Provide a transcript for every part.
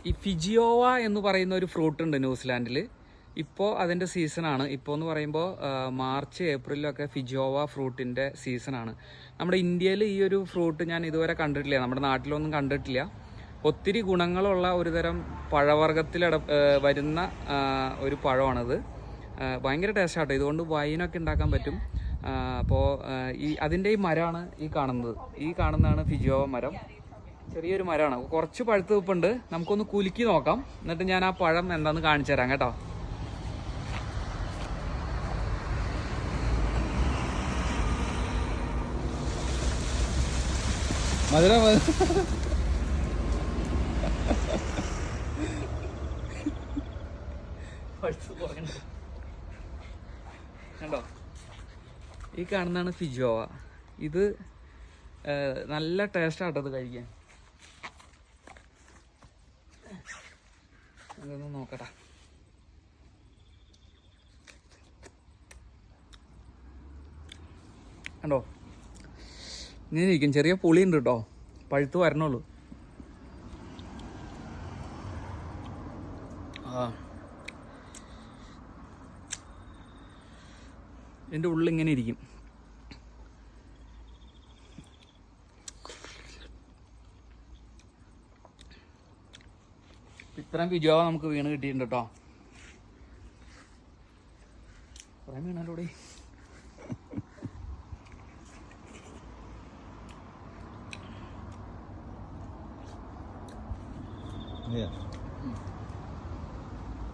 ഈ ഫിജിയോവ എന്ന് പറയുന്ന ഒരു ഫ്രൂട്ട് ഉണ്ട് ന്യൂസിലാൻഡിൽ. ഇപ്പോൾ അതിൻ്റെ സീസണാണ്. ഇപ്പോൾ എന്ന് പറയുമ്പോൾ മാർച്ച് ഏപ്രിലൊക്കെ ഫിജിയോവ ഫ്രൂട്ടിൻ്റെ സീസണാണ്. നമ്മുടെ ഇന്ത്യയിൽ ഈ ഒരു ഫ്രൂട്ട് ഞാൻ ഇതുവരെ കണ്ടിട്ടില്ല, നമ്മുടെ നാട്ടിലൊന്നും കണ്ടിട്ടില്ല. ഒത്തിരി ഗുണങ്ങളുള്ള ഒരു തരം പഴവർഗ്ഗത്തിൽ വരുന്ന ഒരു പഴമാണിത്. ഭയങ്കര ടേസ്റ്റാട്ടോ. ഇതുകൊണ്ട് വൈനൊക്കെ ഉണ്ടാക്കാൻ പറ്റും. അപ്പോൾ അതിൻ്റെ ഈ മരമാണ് ഈ കാണുന്നത്. ഈ കാണുന്നതാണ് ഫിജിയോവ മരം. ചെറിയൊരു മരമാണ്, കുറച്ച് പഴുത്ത് നിൽപ്പുണ്ട്. നമുക്കൊന്ന് കുലുക്കി നോക്കാം, എന്നിട്ട് ഞാൻ ആ പഴം എന്താണെന്ന് കാണിച്ചു തരാം കേട്ടോ. മധുര കണ്ടോ, ഈ കാണുന്നതാണ് ഫിജിയോവ. ഇത് നല്ല ടേസ്റ്റാട്ടോ ഇത് കഴിക്കാൻ. അതൊന്ന് നോക്കട്ടെ. കണ്ടോ, ഇങ്ങനെ ഇരിക്കും. ചെറിയ പുളിയുണ്ട് കേട്ടോ, പഴുത്ത് വരണുള്ളൂ. ഇതിൻ്റെ ഉള്ളിൽ ഇങ്ങനെ ഇരിക്കും. ഇത്രയും ഫിജിയോവ നമുക്ക് വീണ് കിട്ടിയിട്ടുണ്ട് കേട്ടോ. കുറേ വീണല്ലോടെ.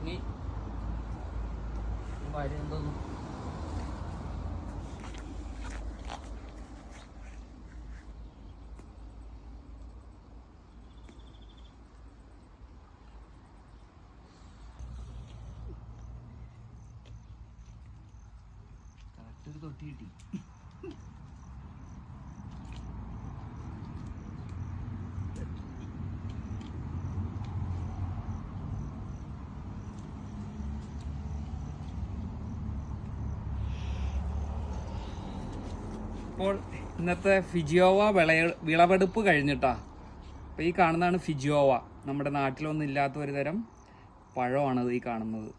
നീ ഭാര്യ എന്തോന്നു ഒരു തൊട്ടി കിട്ടി. അപ്പോൾ ഇന്നത്തെ ഫിജിയോവ വിളവെടുപ്പ് കഴിഞ്ഞിട്ടാ. അപ്പോൾ ഈ കാണുന്നതാണ് ഫിജിയോവ. നമ്മുടെ നാട്ടിലൊന്നും ഇല്ലാത്ത ഒരു തരം പഴമാണത് ഈ കാണുന്നത്.